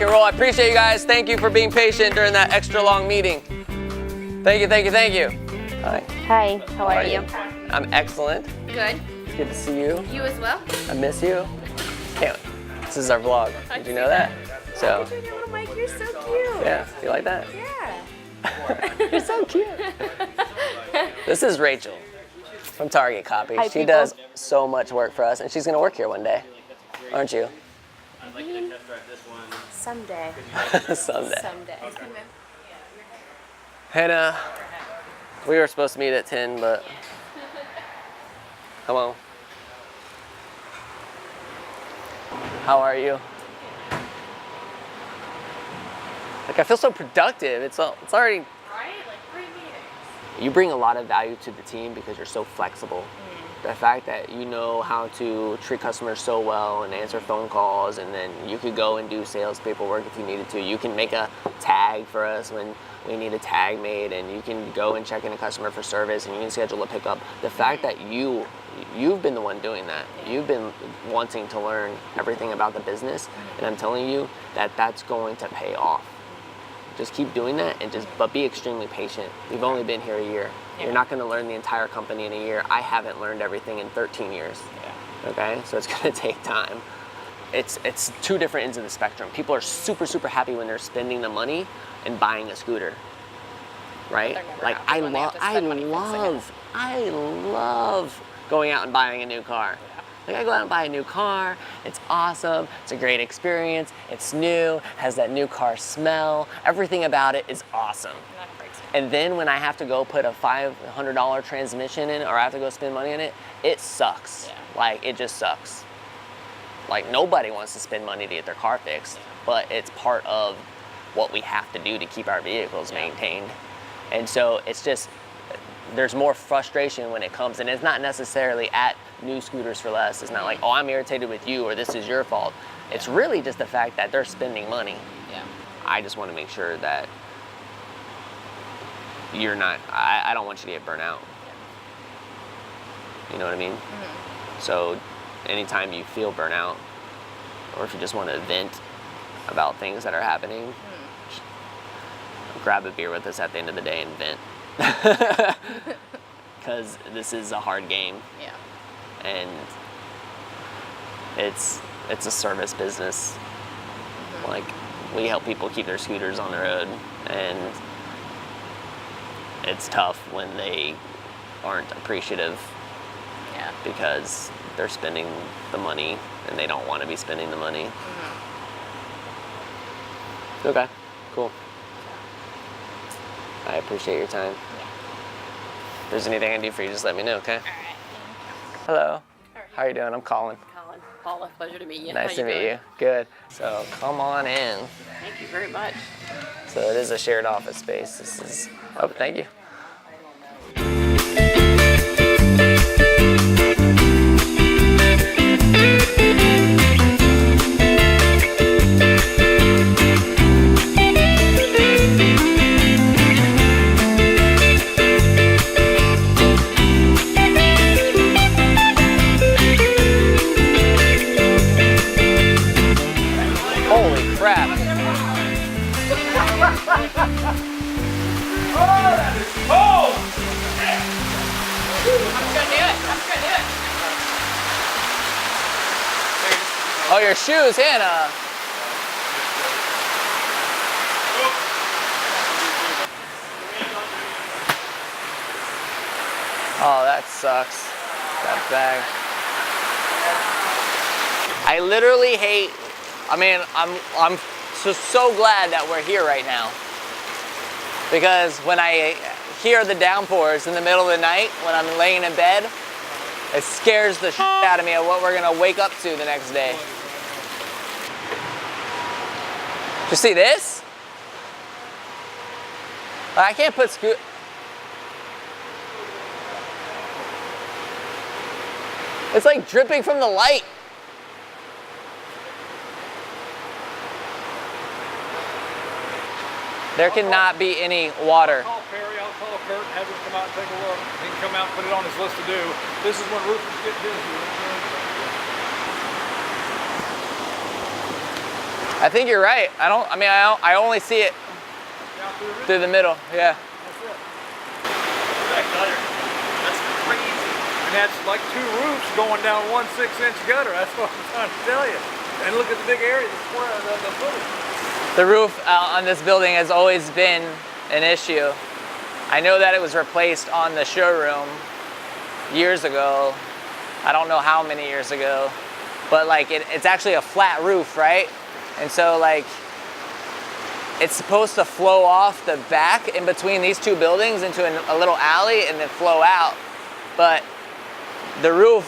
rock and roll. I appreciate you guys. Thank you for being patient during that extra long meeting. Thank you, thank you, thank you. Hi. Hi, how are you? I'm excellent. Good. It's good to see you. You as well? I miss you. Can't. This is our vlog. Did you know that? So. Mike, you're so cute. Yeah, you like that? Yeah. You're so cute. This is Rachel from Target Copy. Hi, she people. does so much work for us, and she's gonna work here one day, aren't you? Someday. Someday. Someday. Hannah, we were supposed to meet at 10, but come on. How are you? Like, I feel so productive. It's already. Right? Like 3 meetings. You bring a lot of value to the team because you're so flexible. The fact that you know how to treat customers so well and answer phone calls, and then you could go and do sales paperwork if you needed to. You can make a tag for us when we need a tag made, and you can go and check in a customer for service, and you can schedule a pickup. The fact that you've been the one doing that. You've been wanting to learn everything about the business, and I'm telling you that that's going to pay off. Just keep doing that, and but be extremely patient. We've only been here a year. You're not going to learn the entire company in a year. I haven't learned everything in 13 years. Okay, so it's going to take time. It's two different ends of the spectrum. People are super, super happy when they're spending the money and buying a scooter, right? Like I love going out and buying a new car. Like, I go out and buy a new car, it's awesome, it's a great experience, it's new, has that new car smell, everything about it is awesome. And then when I have to go put a $500 transmission in, or I have to go spend money on it, it sucks. Like, it just sucks. Like, nobody wants to spend money to get their car fixed, but it's part of what we have to do to keep our vehicles maintained. And so it's just, there's more frustration when it comes, and it's not necessarily at New Scooters for Less. It's not like, oh, I'm irritated with you, or this is your fault. It's really just the fact that they're spending money. I just want to make sure that you're not, I don't want you to get burnt out. You know what I mean? So anytime you feel burnout, or if you just want to vent about things that are happening, grab a beer with us at the end of the day and vent. Because this is a hard game. And it's a service business. Like, we help people keep their scooters on the road, and it's tough when they aren't appreciative because they're spending the money and they don't want to be spending the money. Okay, cool. I appreciate your time. If there's anything I can do for you, just let me know, okay? All right. Hello. How are you doing? I'm Colin. Colin, Paula, pleasure to meet you. Nice to meet you. Good. So come on in. Thank you very much. So it is a shared office space. This is, oh, thank you. Holy crap. Oh, your shoes, Hannah. Oh, that sucks. That bag. I literally hate, I mean, I'm so glad that we're here right now. Because when I hear the downpours in the middle of the night, when I'm laying in bed, it scares the shit out of me of what we're gonna wake up to the next day. You see this? I can't put it's like dripping from the light. There cannot be any water. I'll call Perry, I'll call Kurt and have him come out and take a look. He can come out and put it on his list to do. This is when roofers get busy. I think you're right. I only see it Down through the roof. through the middle. Yeah. That's it. That gutter. That's crazy. And that's like 2 roofs going down 1 6-inch gutter. That's what I'm trying to tell you. And look at the big area, the square, the footage. The roof on this building has always been an issue. I know that it was replaced on the showroom years ago. I don't know how many years ago, but like it's actually a flat roof, right? And so like it's supposed to flow off the back in between these 2 buildings into a little alley and then flow out. But the roof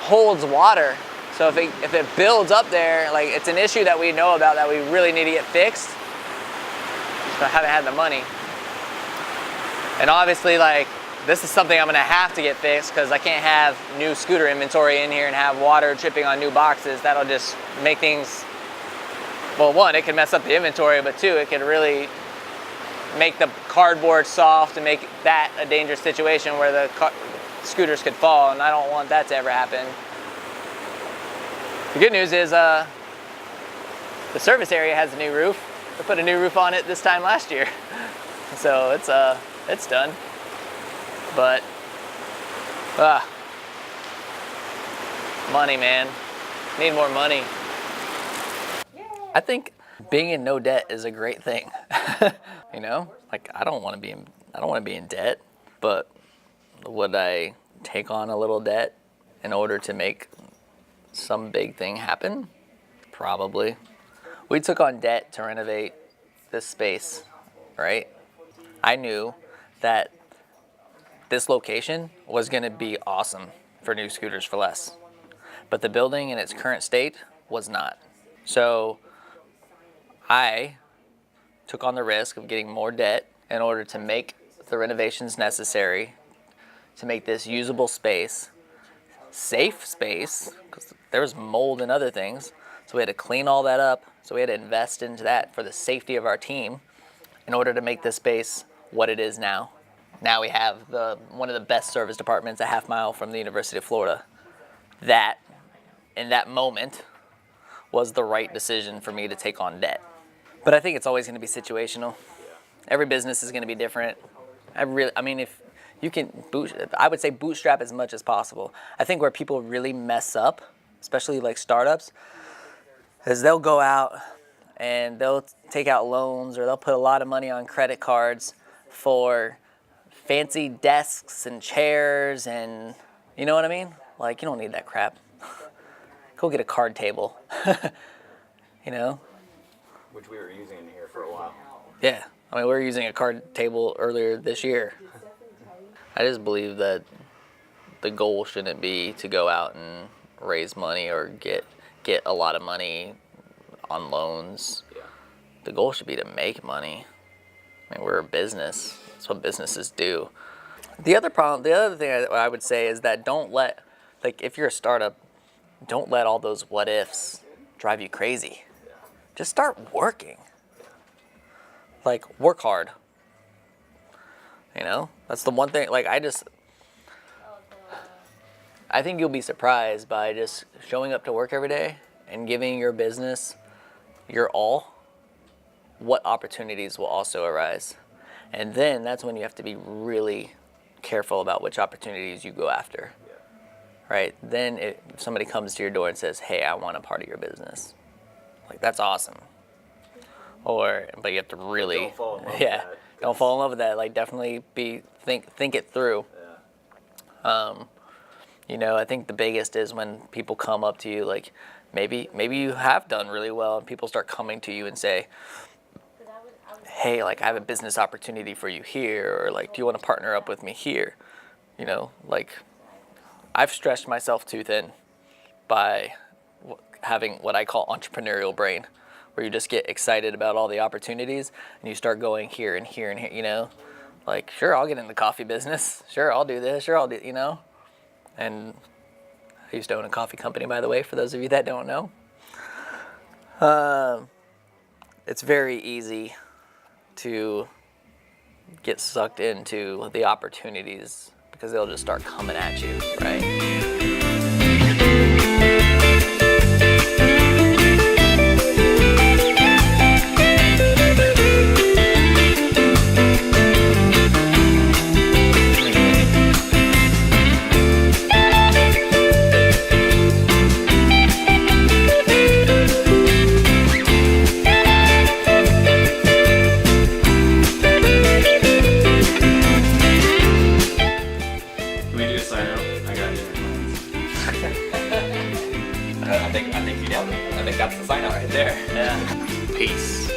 holds water. So if it builds up there, like it's an issue that we know about that we really need to get fixed. Just haven't had the money. And obviously like this is something I'm gonna have to get fixed because I can't have new scooter inventory in here and have water dripping on new boxes. That'll just make things, well, 1, it can mess up the inventory, but 2, it could really make the cardboard soft and make that a dangerous situation where the scooters could fall, and I don't want that to ever happen. The good news is the service area has a new roof. They put a new roof on it this time last year. So it's done. But money, man. Need more money. I think being in no debt is a great thing. You know, like I don't want to be in debt, but would I take on a little debt in order to make some big thing happen? Probably. We took on debt to renovate this space, right? I knew that this location was going to be awesome for new scooters for less, but the building in its current state was not. So I took on the risk of getting more debt in order to make the renovations necessary to make this usable space, safe space, because there was mold and other things. So we had to clean all that up. So we had to invest into that for the safety of our team in order to make this space what it is now. Now we have one of the best service departments a half mile from the University of Florida. That, in that moment, was the right decision for me to take on debt. But I think it's always going to be situational. Every business is going to be different. I mean, if you can I would say bootstrap as much as possible. I think where people really mess up, especially like startups, is they'll go out and they'll take out loans or they'll put a lot of money on credit cards for fancy desks and chairs and, you know what I mean? Like, you don't need that crap. Go get a card table, you know? Which we were using in here for a while. Yeah, I mean, we were using a card table earlier this year. I just believe that the goal shouldn't be to go out and raise money or get a lot of money on loans. Yeah. The goal should be to make money. I mean, we're a business. That's what businesses do. The other thing I would say is that if you're a startup, don't let all those what ifs drive you crazy. Just start working. Like, work hard. You know, that's the one thing. Like, I think you'll be surprised by just showing up to work every day and giving your business your all, what opportunities will also arise. And then that's when you have to be really careful about which opportunities you go after. Right? Then if somebody comes to your door and says, hey, I want a part of your business. Like, that's awesome. But you have to really, Don't fall in love with that. Don't fall in love with that. Like, definitely think it through. Yeah. You know, I think the biggest is when people come up to you, like, maybe you have done really well, and people start coming to you and say, hey, like, I have a business opportunity for you here, or like, do you want to partner up with me here? You know, like, I've stretched myself too thin by having what I call entrepreneurial brain, where you just get excited about all the opportunities and you start going here and here and here, you know? Like, sure, I'll get in the coffee business. Sure, I'll do this. Sure, I'll do, you know? And I used to own a coffee company, by the way, for those of you that don't know. It's very easy to get sucked into the opportunities because they'll just start coming at you, right? me do a sign out? I got you. I think you nailed it. I think that's the sign out right there. Yeah. Peace.